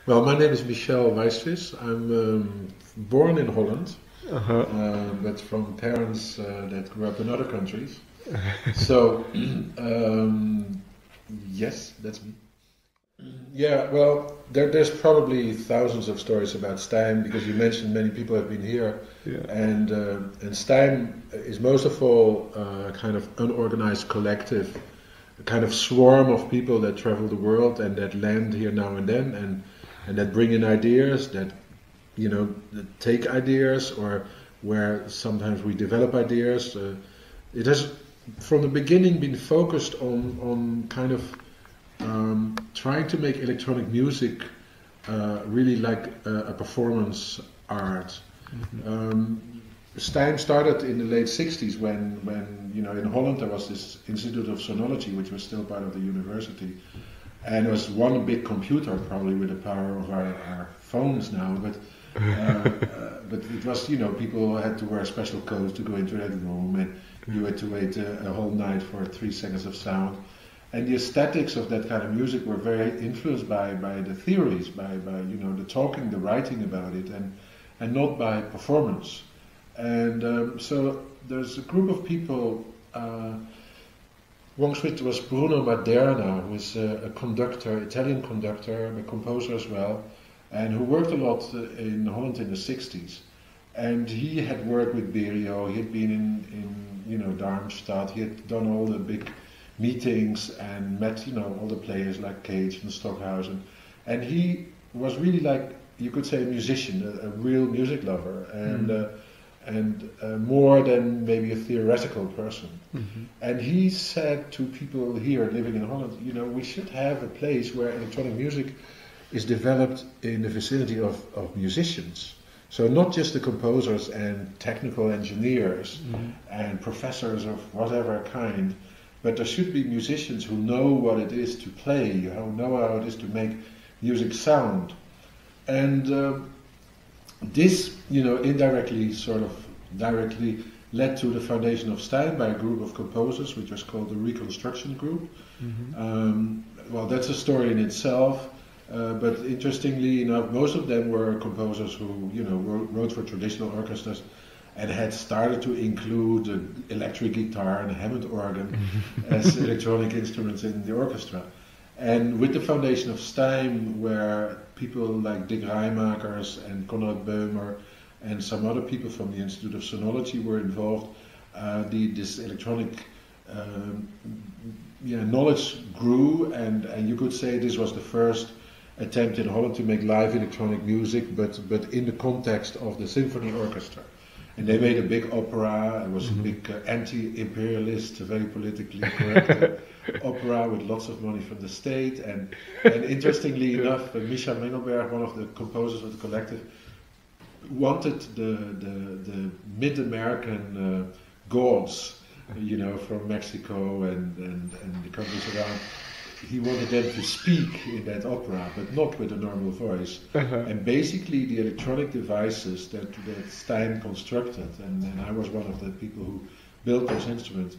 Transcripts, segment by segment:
Well, my name is Michel Waisvisz. I'm born in Holland, but from parents that grew up in other countries. So, yes, that's me. Yeah, well, there's probably thousands of stories about STEIM because you mentioned many people have been here, and STEIM is most of all kind of unorganized collective, a kind of swarm of people that travel the world and that land here now and then, and that bring in ideas, that that take ideas, or where sometimes we develop ideas. It has from the beginning been focused on kind of trying to make electronic music really like a performance art. STEIM started in the late 60s when in Holland there was this Institute of Sonology, which was still part of the university, and it was one big computer, probably with the power of our phones now, but it was, people had to wear special clothes to go into that room, and you had to wait a whole night for 3 seconds of sound. And the aesthetics of that kind of music were very influenced by the theories, by the talking, the writing about it, and not by performance. And so there's a group of people. One such was Bruno Maderna, who is a conductor, Italian conductor, a composer as well, and who worked a lot in Holland in the 60s. And he had worked with Berio. He had been in Darmstadt. He had done all the big meetings and met all the players like Cage and Stockhausen, and he was really, like, you could say, a musician, a real music lover, and more than maybe a theoretical person. And he said to people here living in Holland, we should have a place where electronic music is developed in the vicinity of musicians. So not just the composers and technical engineers and professors of whatever kind, but there should be musicians who know what it is to play, who know how it is to make music sound. And this, indirectly, sort of directly led to the foundation of STEIM by a group of composers, which was called the Reconstruction Group. Well, that's a story in itself, but interestingly enough, most of them were composers who, wrote for traditional orchestras and had started to include electric guitar and Hammond organ as electronic instruments in the orchestra. And with the foundation of STEIM, where people like Dick Rijmakers and Konrad Böhmer and some other people from the Institute of Sonology were involved, this electronic knowledge grew, and you could say this was the first attempt in Holland to make live electronic music, but in the context of the symphony orchestra. And they made a big opera. It was a big anti-imperialist, very politically correct opera with lots of money from the state. And interestingly enough, Michel Mengelberg, one of the composers of the collective, wanted the mid-American gods, from Mexico and the countries around. He wanted them to speak in that opera, but not with a normal voice. And basically the electronic devices that STEIM constructed, and I was one of the people who built those instruments,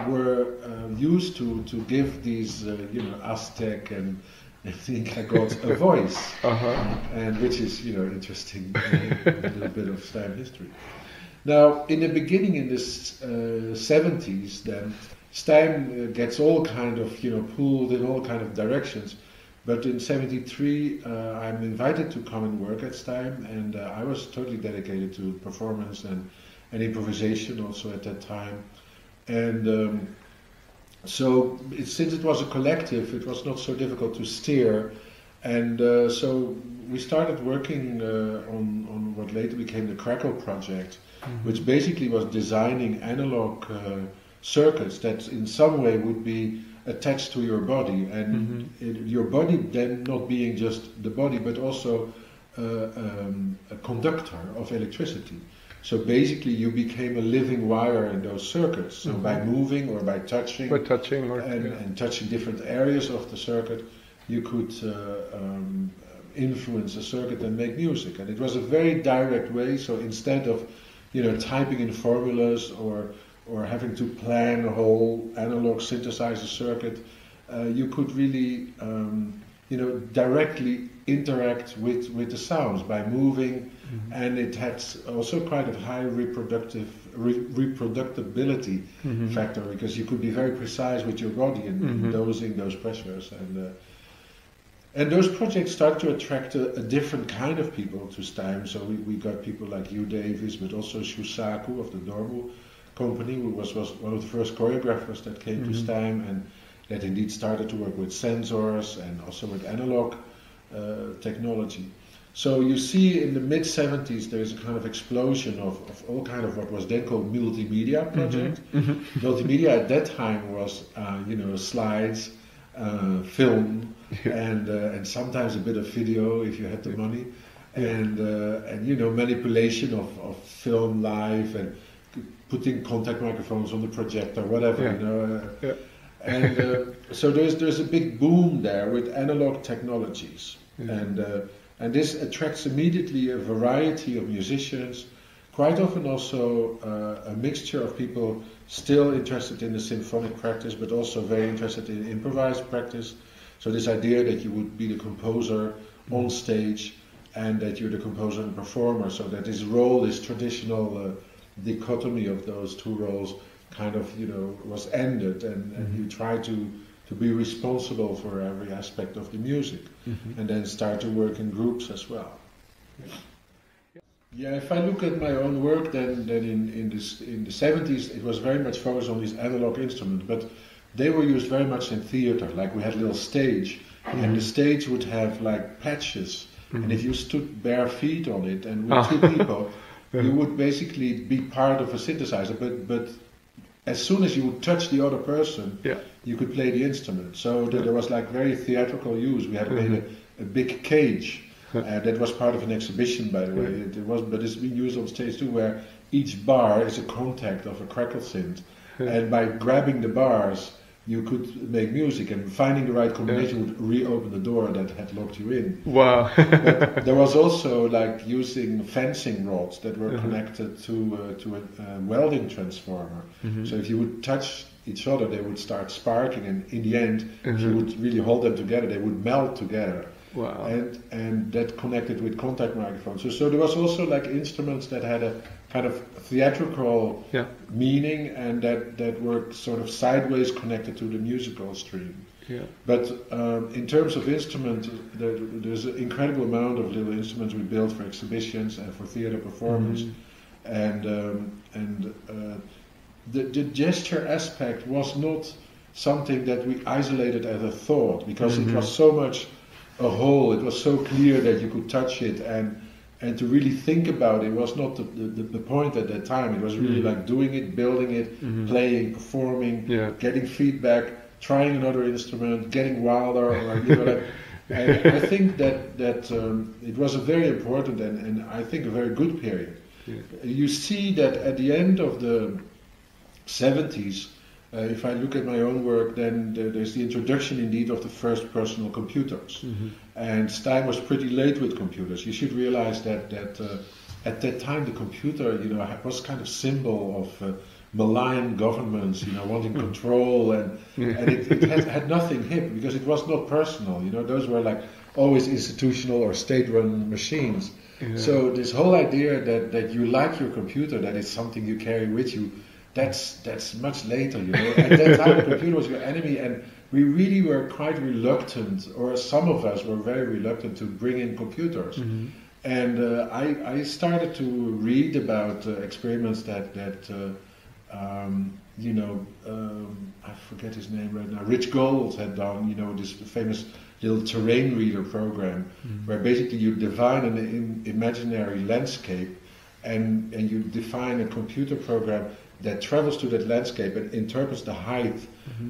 were used to give these, Aztec and Inca gods a voice, and which is, interesting, a little bit of STEIM history. Now, in the beginning, in the 70s, then, STEIM gets all kind of, pulled in all kind of directions. But in 73, I'm invited to come and work at STEIM, and I was totally dedicated to performance and improvisation also at that time. And so since it was a collective, it was not so difficult to steer. And so we started working on what later became the Crackle project, which basically was designing analog circuits that in some way would be attached to your body, and your body then not being just the body, but also a conductor of electricity. So basically you became a living wire in those circuits. So by moving or by touching, and touching different areas of the circuit, you could influence a circuit and make music. And it was a very direct way. So instead of typing in formulas or having to plan a whole analog synthesizer circuit, you could really directly interact with the sounds by moving, and it had also quite a high reproducibility factor, because you could be very precise with your body in dosing those pressures, and those projects started to attract a different kind of people to STEIM. So we got people like you, Davis, but also Shusaku of the Dormu company, who was one of the first choreographers that came to STEIM, and that indeed started to work with sensors and also with analog technology. So you see in the mid-70s there's a kind of explosion of all kind of what was then called multimedia project. Multimedia at that time was slides, film, and sometimes a bit of video if you had the money, and manipulation of film live, and putting contact microphones on the projector, whatever, and so there's a big boom there with analog technologies, and this attracts immediately a variety of musicians, quite often also a mixture of people still interested in the symphonic practice, but also very interested in improvised practice. So this idea that you would be the composer on stage, and that you're the composer and performer, so that this role, this traditional dichotomy of those two roles kind of was ended, and you try to be responsible for every aspect of the music, and then start to work in groups as well. Yeah, if I look at my own work, then in the 70s it was very much focused on these analog instruments, but they were used very much in theater. Like we had a little stage, and the stage would have like patches, and if you stood bare feet on it and with two people, you would basically be part of a synthesizer, but as soon as you would touch the other person, you could play the instrument. So there was like very theatrical use. We had made a big cage. That was part of an exhibition, by the way. But it's been used on stage too, where each bar is a contact of a crackle synth, and by grabbing the bars, you could make music, and finding the right combination would reopen the door that had locked you in. Wow! But there was also like using fencing rods that were connected to a welding transformer. So if you would touch each other, they would start sparking, and in the end, if you would really hold them together, they would melt together. Wow. And that connected with contact microphones. So there was also like instruments that had a kind of theatrical meaning, and that were sort of sideways connected to the musical stream. But in terms of instruments, there's an incredible amount of little instruments we built for exhibitions and for theater performance. And the gesture aspect was not something that we isolated as a thought, because it was so much a whole. It was so clear that you could touch it, and to really think about it was not the point at that time. It was really like doing it, building it, playing, performing, getting feedback, trying another instrument, getting wilder, or and I think that it was a very important and I think a very good period. You see that at the end of the 70s, if I look at my own work, then there's the introduction indeed of the first personal computers. And STEIM was pretty late with computers. You should realize that at that time the computer, was kind of symbol of malign governments, wanting control, and it had nothing hip, because it was not personal. Those were like always institutional or state-run machines. So this whole idea that you like your computer, that it's something you carry with you, that's much later, At that time, the computer was your enemy, and we really were quite reluctant, or some of us were very reluctant to bring in computers. And I started to read about experiments that I forget his name right now. Rich Gold had done, this famous little terrain reader program, where basically you define an imaginary landscape, and you define a computer program that travels to that landscape and interprets the height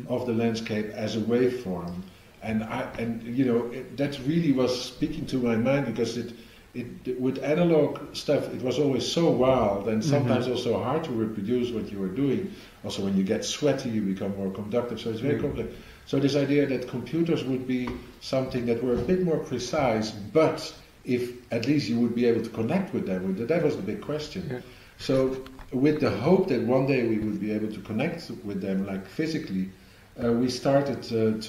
of the landscape as a waveform, and that really was speaking to my mind, because it with analog stuff it was always so wild, and sometimes also hard to reproduce what you were doing. Also, when you get sweaty, you become more conductive, so it's very complex. So this idea that computers would be something that were a bit more precise, but if at least you would be able to connect with them, that was the big question. So with the hope that one day we would be able to connect with them, like physically, we started to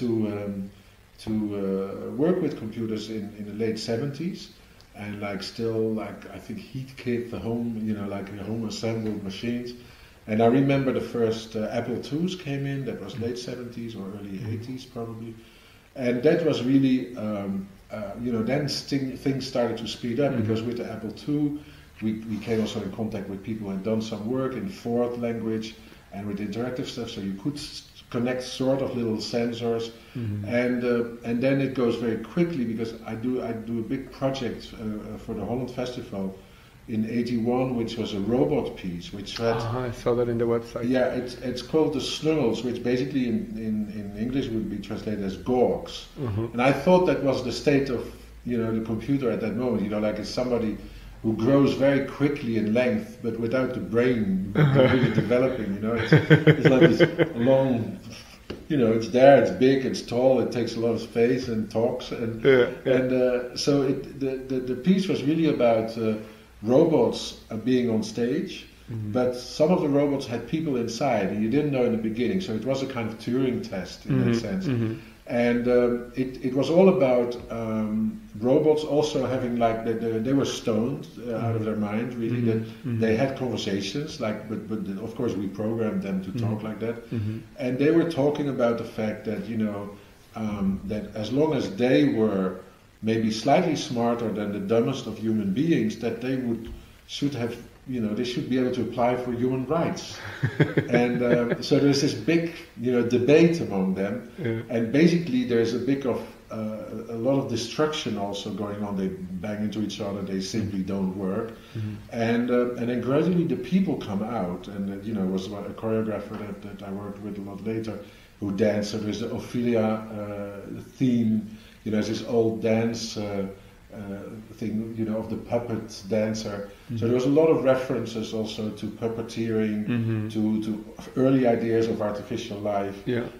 work with computers in the late 70s, and like still like I think Heathkit, the home, you know, like home assembled machines. And I remember the first Apple IIs came in. That was late 70s or early 80s probably, and that was really you know, then things started to speed up because with the Apple II we came also in contact with people who had done some work in Ford language and with interactive stuff, so you could connect sort of little sensors, and then it goes very quickly because I do a big project for the Holland Festival in '81, which was a robot piece, which had I saw that in the website. Yeah, it's called the Snuggles, which basically in English would be translated as Gorgs. And I thought that was the state of, you know, the computer at that moment. You know, like it's somebody who grows very quickly in length, but without the brain really developing. You know, it's like this long. You know, it's there, it's big, it's tall, it takes a lot of space and talks, and so the piece was really about robots being on stage, but some of the robots had people inside, and you didn't know in the beginning, so it was a kind of Turing test in that sense. And it was all about robots also having like they were stoned out of their mind, really. That they had conversations, like, but of course we programmed them to talk like that, and they were talking about the fact that, you know, that as long as they were maybe slightly smarter than the dumbest of human beings, that they should have, you know, they should be able to apply for human rights. And so there's this big, you know, debate among them, and basically there's a lot of destruction also going on. They bang into each other, they simply don't work, and then gradually the people come out, and you know, was a choreographer that I worked with a lot later who danced. So there's the Ophelia theme. You know, this old dance thing, you know, of the puppet dancer. So there was a lot of references also to puppeteering, to early ideas of artificial life.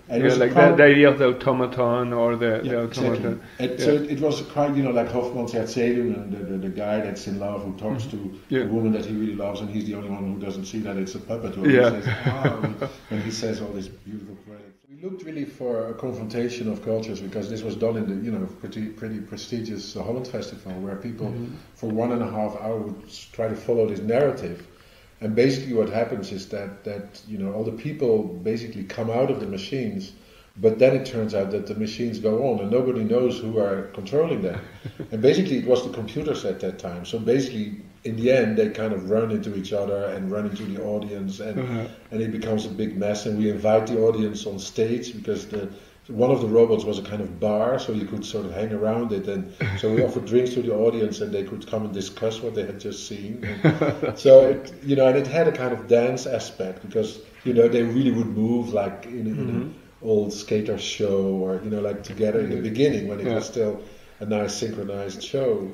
And like the idea of the automaton or the automaton. Exactly. So it was quite, you know, like Hoffmann's Erzählung, and the guy that's in love who talks to the woman that he really loves, and he's the only one who doesn't see that it's a puppet who says, and he says all these beautiful credits. We looked really for a confrontation of cultures because this was done in the, you know, pretty prestigious Holland Festival, where people for 1.5 hours would try to follow this narrative. And basically what happens is that you know, all the people basically come out of the machines, but then it turns out that the machines go on and nobody knows who are controlling them. And basically it was the computers at that time. So basically in the end they kind of run into each other and run into the audience, and it becomes a big mess, and we invite the audience on stage because one of the robots was a kind of bar, so you could sort of hang around it, and so we offered drinks to the audience and they could come and discuss what they had just seen. So it, you know, and it had a kind of dance aspect because, you know, they really would move like in an old skater show, or, you know, like together in the beginning when it was still a nice synchronized show.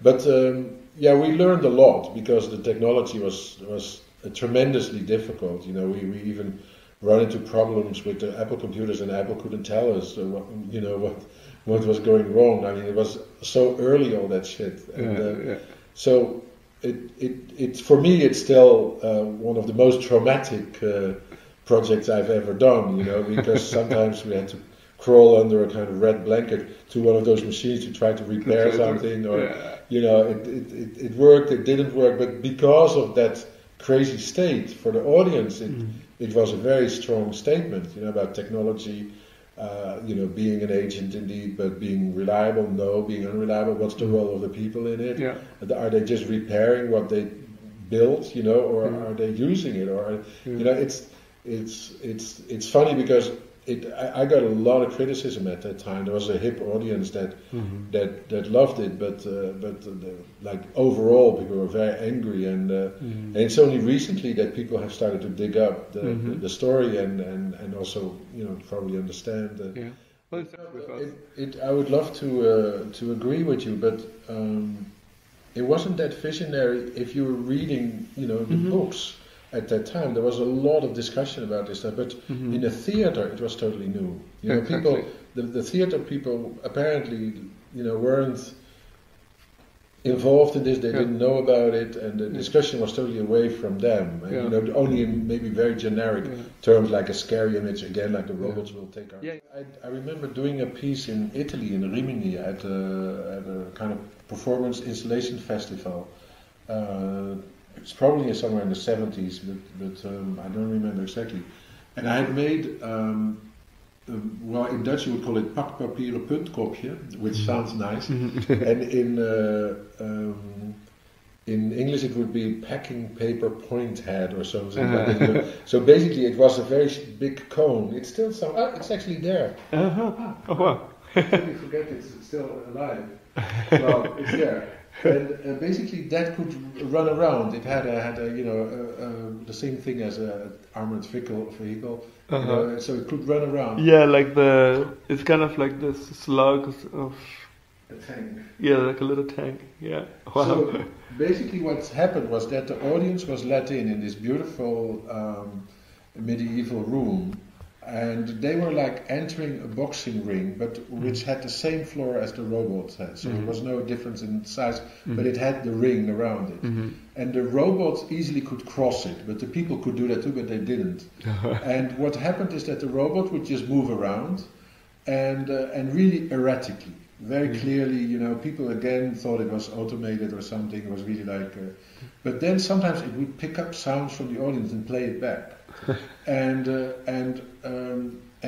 But we learned a lot because the technology was tremendously difficult. You know, we even run into problems with the Apple computers, and Apple couldn't tell us what was going wrong. I mean, it was so early, all that shit. And, so it for me it's still one of the most traumatic projects I've ever done. You know, because sometimes we had to crawl under a kind of red blanket to one of those machines to try to repair something, or you know, it worked, it didn't work, but because of that crazy state for the audience, it was a very strong statement, you know, about technology, you know, being an agent indeed, but being reliable, no, being unreliable, what's the role of the people in it? Are they just repairing what they built, you know, or are they using it? Or, you know, it's funny because I got a lot of criticism at that time. There was a hip audience that loved it, but like overall people were very angry, and it's only recently that people have started to dig up the story and also, you know, probably understand that. I would love to agree with you, but it wasn't that visionary if you were reading, you know, the books. At that time, there was a lot of discussion about this stuff, but in the theater, it was totally new. You know, people, the theater people apparently, you know, weren't involved in this. They didn't know about it, and the discussion was totally away from them. And, you know, only in maybe very generic terms like a scary image, again, like the robots will take our... I remember doing a piece in Italy, in Rimini, at a kind of performance installation festival. It's probably somewhere in the 70s, but I don't remember exactly. And I had made... well, in Dutch you would call it pakpapieren puntkopje, which sounds nice, and in English it would be packing paper point head or something. So basically, it was a very big cone. It's still some. It's actually there. Oh wow! I totally forget it's still alive. Well, it's there. And basically, that could run around. It had a you know the same thing as a armored vehicle. You know, so it could run around. Yeah, like it's kind of like this slug of a tank. Yeah, like a little tank. Yeah. Wow. So basically, what happened was that the audience was let in this beautiful medieval room, and they were like entering a boxing ring, but which had the same floor as the robot had. So there was no difference in size, but it had the ring around it. And the robots easily could cross it, but the people could do that too, but they didn't. And what happened is that the robot would just move around, and really erratically, very clearly. You know, people again thought it was automated or something. It was really like, but then sometimes it would pick up sounds from the audience and play it back. And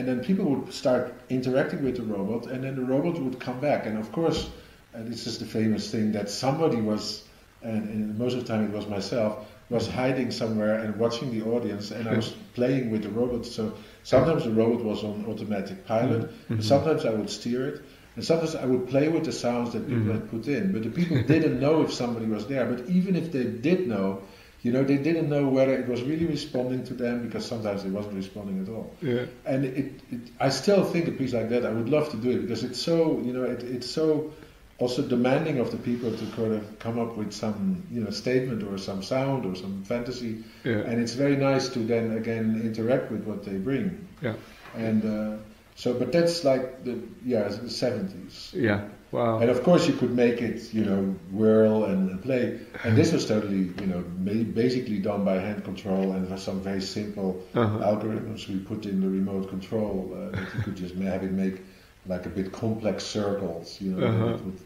then people would start interacting with the robot, and then the robot would come back. And of course, this is the famous thing that somebody was, and most of the time it was myself, was hiding somewhere and watching the audience, and I was playing with the robot. So sometimes the robot was on automatic pilot, and sometimes I would steer it, and sometimes I would play with the sounds that people had put in. But the people didn't know if somebody was there. But even if they did know, you know, they didn't know whether it was really responding to them, because sometimes it wasn't responding at all. Yeah. And I still think a piece like that, I would love to do it, because it's so, you know, it's so also demanding of the people to kind of come up with some, you know, statement or some sound or some fantasy. Yeah. And it's very nice to then again interact with what they bring. Yeah. And so, but that's like the 70s. Yeah. Wow. And of course you could make it, you know, whirl and play. And this was totally, you know, basically done by hand control, and with some very simple algorithms we put in the remote control that you could just have it make like a bit complex circles, you know, that it would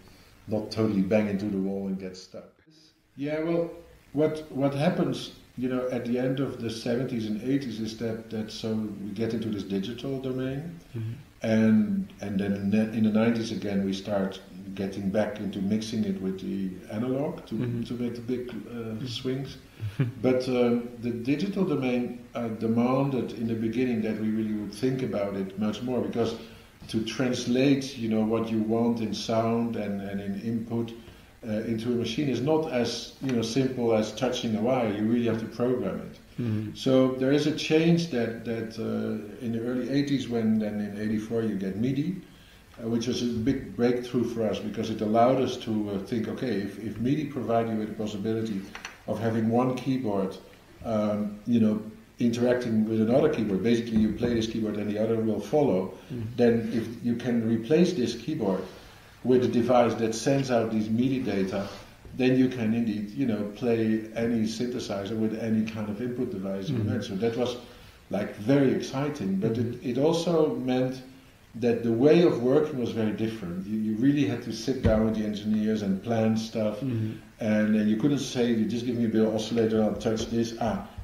not totally bang into the wall and get stuck. Yeah, well, what happens, you know, at the end of the 70s and 80s is that so we get into this digital domain. And then in the 90s again we start getting back into mixing it with the analog to make the big swings. But the digital domain demanded in the beginning that we really would think about it much more, because to translate, you know, what you want in sound and in input into a machine is not as, you know, simple as touching a wire. You really have to program it. So there is a change that in the early 80s, when then in 84 you get MIDI, which was a big breakthrough for us, because it allowed us to think, okay, if MIDI provided you with the possibility of having one keyboard, you know, interacting with another keyboard, basically you play this keyboard and the other will follow, then if you can replace this keyboard with a device that sends out these MIDI data, then you can indeed, you know, play any synthesizer with any kind of input device you want. So that was like very exciting, but it also meant that the way of working was very different. You really had to sit down with the engineers and plan stuff, and you couldn't say, you just give me a bit of oscillator, I'll touch this,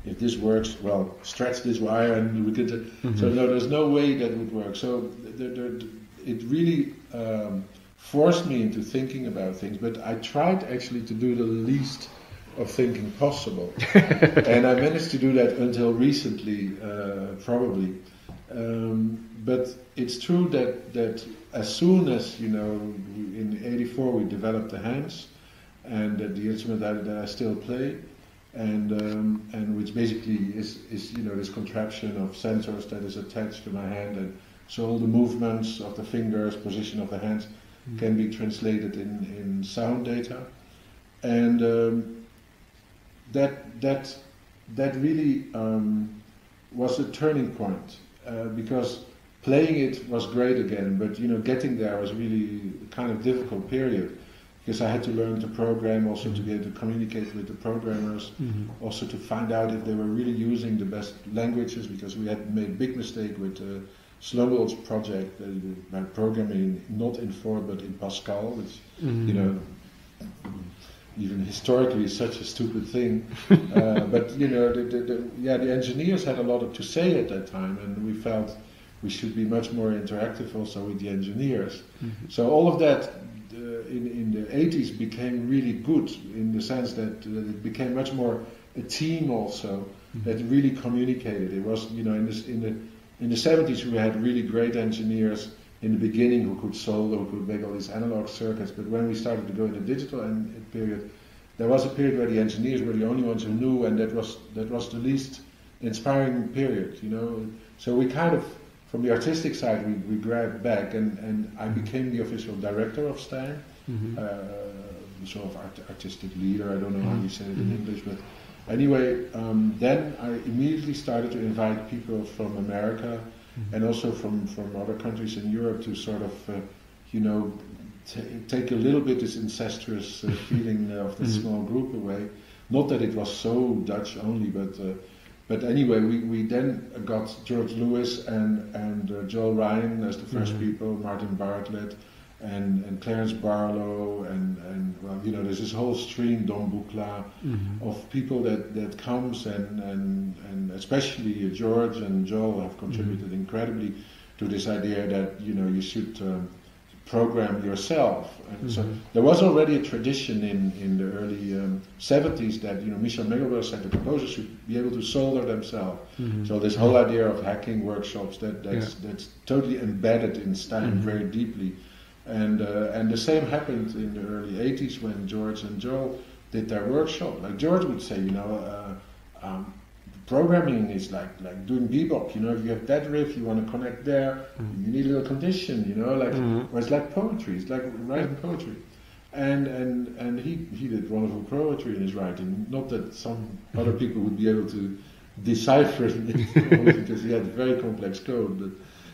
if this works, well, stretch this wire and we could. So no, there's no way that would work. So it really forced me into thinking about things, but I tried actually to do the least of thinking possible. And I managed to do that until recently, probably. But it's true that as soon as, you know, in 84 we developed the hands, and the instrument that I still play, and which basically is you know, this contraption of sensors that is attached to my hand, and so all the movements of the fingers, position of the hands, can be translated in sound data, and that really was a turning point, because playing it was great again, but you know, getting there was really kind of difficult period, because I had to learn to program, also to be able to communicate with the programmers, also to find out if they were really using the best languages, because we had made a big mistake with Slowell's project by programming not in Fortran but in Pascal, which you know, even historically is such a stupid thing. But you know, the engineers had a lot to say at that time, and we felt we should be much more interactive also with the engineers. So all of that in the 80s became really good, in the sense that it became much more a team also that really communicated. It was, you know, in the 70s we had really great engineers in the beginning who could solder, who could make all these analog circuits, but when we started to go in the digital period, there was a period where the engineers were the only ones who knew, and that was the least inspiring period, you know. So we kind of, from the artistic side, we grabbed back, and I became the official director of STEIM, sort of artistic leader, I don't know how you say it in English, but anyway, then I immediately started to invite people from America and also from other countries in Europe to sort of, you know, take a little bit this incestuous feeling of the small group away. Not that it was so Dutch only, but anyway, we then got George Lewis and Joel Ryan as the first people, Martin Bartlett and Clarence Barlow and well, you know, there's this whole stream, Don Buchla, of people that comes and especially George and Joel have contributed incredibly to this idea that, you know, you should program yourself. And so there was already a tradition in the early 70s that, you know, Michel Waisvisz said the composers should be able to solder themselves. So this whole idea of hacking workshops, that's totally embedded in STEIM very deeply. And the same happened in the early 80s when George and Joel did their workshop. Like George would say, you know, programming is like doing bebop, you know, if you have that riff, you want to connect there, you need a little condition, you know, like, or it's like poetry, it's like writing poetry. And he did wonderful poetry in his writing, not that some other people would be able to decipher it, because he had very complex code,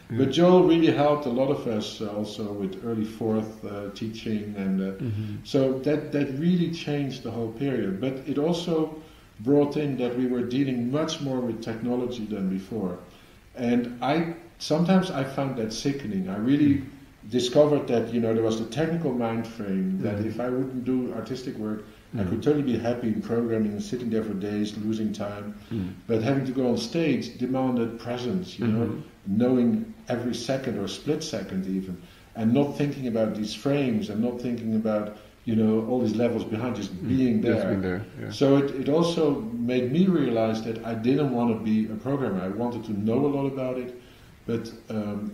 but Joel really helped a lot of us also with early fourth teaching, and so that really changed the whole period, but it also brought in that we were dealing much more with technology than before. And sometimes I found that sickening. I really discovered that, you know, there was the technical mind frame that if I wouldn't do artistic work, I could totally be happy in programming and sitting there for days, losing time. But having to go on stage demanded presence, you know, knowing every second or split second even, and not thinking about these frames and not thinking about, you know, all these levels behind, just being there. So it also made me realize that I didn't want to be a programmer. I wanted to know a lot about it, but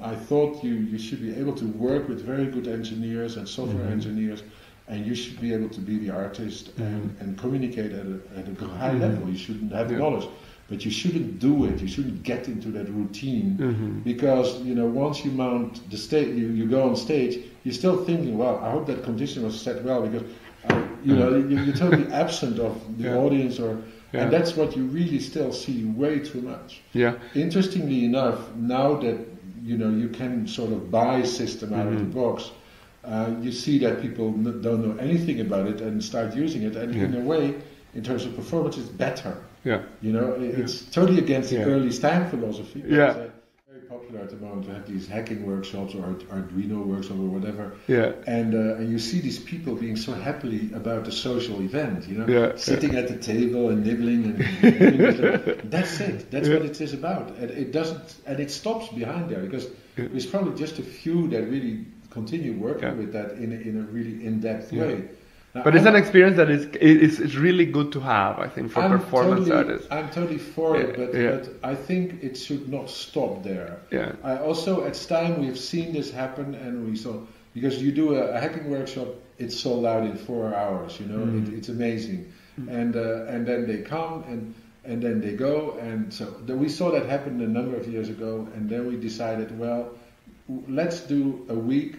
I thought you should be able to work with very good engineers and software engineers, and you should be able to be the artist and communicate at a high level. You shouldn't have knowledge, but you shouldn't do it. You shouldn't get into that routine, because, you know, once you mount the stage, you go on stage, you're still thinking, well, I hope that condition was set well, because you know, you're totally absent of the audience, and that's what you really still see way too much. Interestingly enough, now that, you know, you can sort of buy a system out of the box, you see that people don't know anything about it and start using it, and in a way, in terms of performance, it's better. You know, it's totally against the early STEIM philosophy. It's very popular at the moment to have these hacking workshops or Arduino workshops or whatever. And you see these people being so happily about the social event, you know, sitting at the table and nibbling and that's it. That's what it is about. And it doesn't, and it stops behind there, because there's probably just a few that really continue working with that in a really in-depth way. Now, but it's an experience that is really good to have, I think, for performance artists. I'm totally for it, but I think it should not stop there. I also, at STEIM, we have seen this happen, and we saw, because you do a hacking workshop, it's sold out in 4 hours, you know, it's amazing. And then they come, and then they go, and so we saw that happen a number of years ago, and then we decided, well, let's do a week,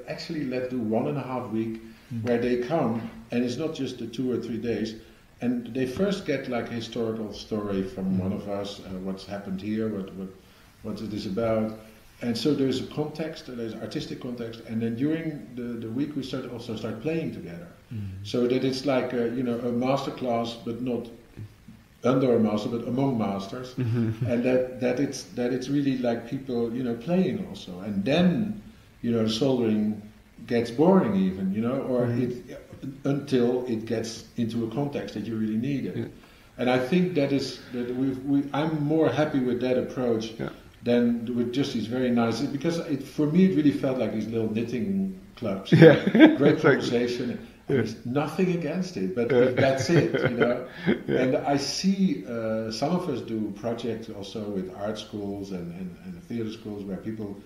actually let's do 1.5 weeks, where they come, and it's not just the 2 or 3 days, and they first get like a historical story from one of us, what's happened here, what it is about, And so there's a context, there's artistic context, and then during the week we start playing together. So that it's like a master class, but not under a master, but among masters, and that it's really like people playing also, and then soldering gets boring even, or until it gets into a context that you really need it. And I think I'm more happy with that approach than with just these very nice, because for me it really felt like these little knitting clubs. Great conversation. There's nothing against it, but that's it, And I see some of us do projects also with art schools and theater schools where people,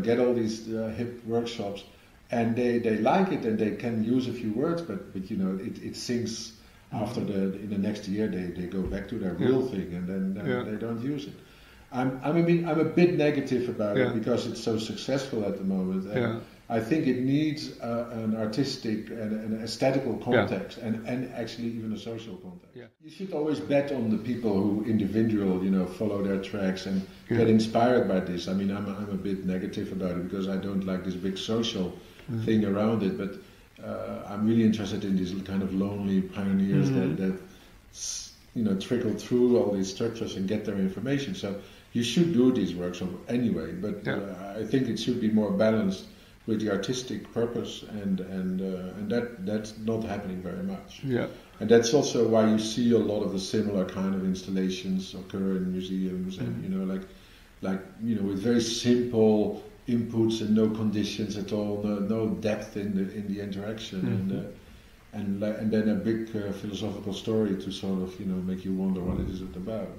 get all these hip workshops, and they like it and they can use a few words, but it sinks after in the next year they go back to their real thing, and then they don't use it. I'm a bit negative about it because it's so successful at the moment. And I think it needs an artistic and an aesthetical context, and actually even a social context. You should always bet on the people who follow their tracks and get inspired by this. I mean, I'm a bit negative about it because I don't like this big social thing around it, but I'm really interested in these kind of lonely pioneers that trickle through all these structures and get their information. So you should do these workshops anyway, but I think it should be more balanced with the artistic purpose, and that's not happening very much. And that's also why you see a lot of the similar kind of installations occur in museums, and with very simple inputs and no conditions at all, no depth in the interaction, and then a big philosophical story to sort of make you wonder what it is about.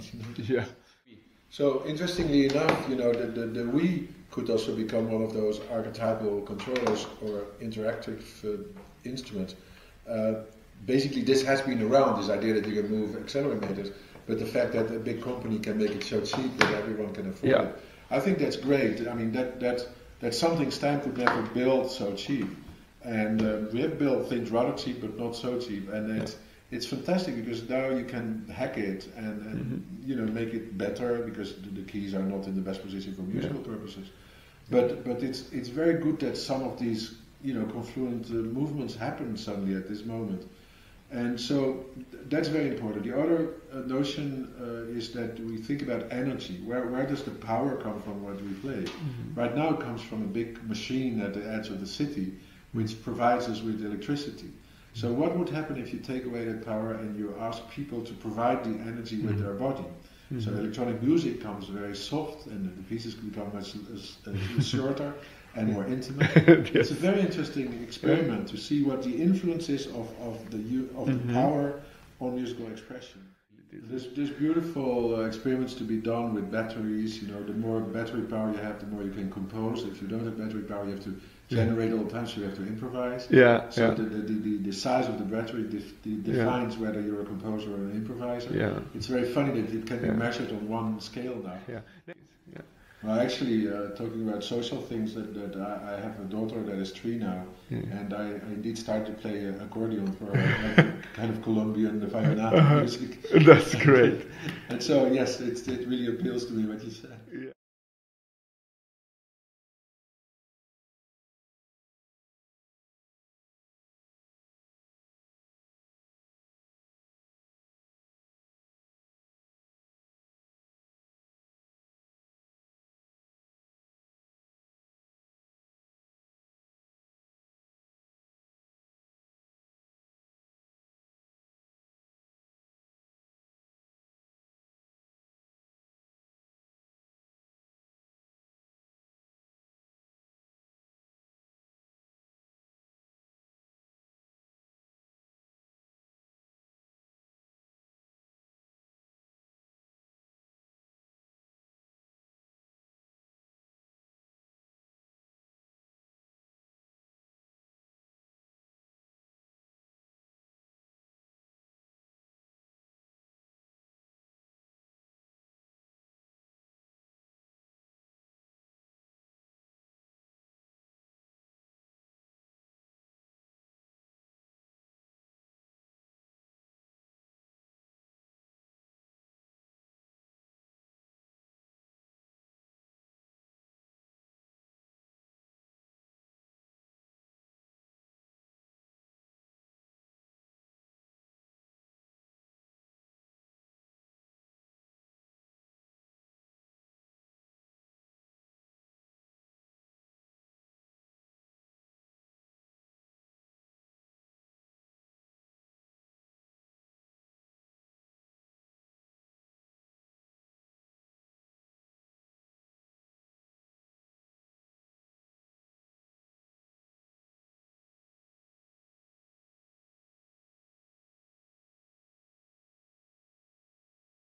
So interestingly enough, the Wii could also become one of those archetypal controllers or interactive instruments. Basically, this has been around, this idea that you can move accelerometers, but the fact that a big company can make it so cheap that everyone can afford it, I think that's great. I mean, that's something STEIM could never build so cheap. And we have built things rather cheap, but not so cheap. And it's fantastic because now you can hack it and make it better, because the keys are not in the best position for musical purposes. But it's very good that some of these confluent movements happen suddenly at this moment, and so that's very important. The other notion is that we think about energy. Where does the power come from? What we play right now comes from a big machine at the edge of the city, which provides us with electricity. So what would happen if you take away that power and you ask people to provide the energy with their body? So electronic music comes very soft, and the pieces become much shorter and more intimate. It's a very interesting experiment to see what the influence is of the power on musical expression. There's beautiful experiments to be done with batteries. The more battery power you have, the more you can compose. If you don't have battery power, you have to generate all the time, so you have to improvise. So the size of the battery defines whether you're a composer or an improviser. It's very funny that it can be measured on one scale now. Well, actually, talking about social things, that I have a daughter that is 3 now, and I indeed started to play accordion for kind of Colombian vallenato music. That's great. And so, yes, it really appeals to me what you said.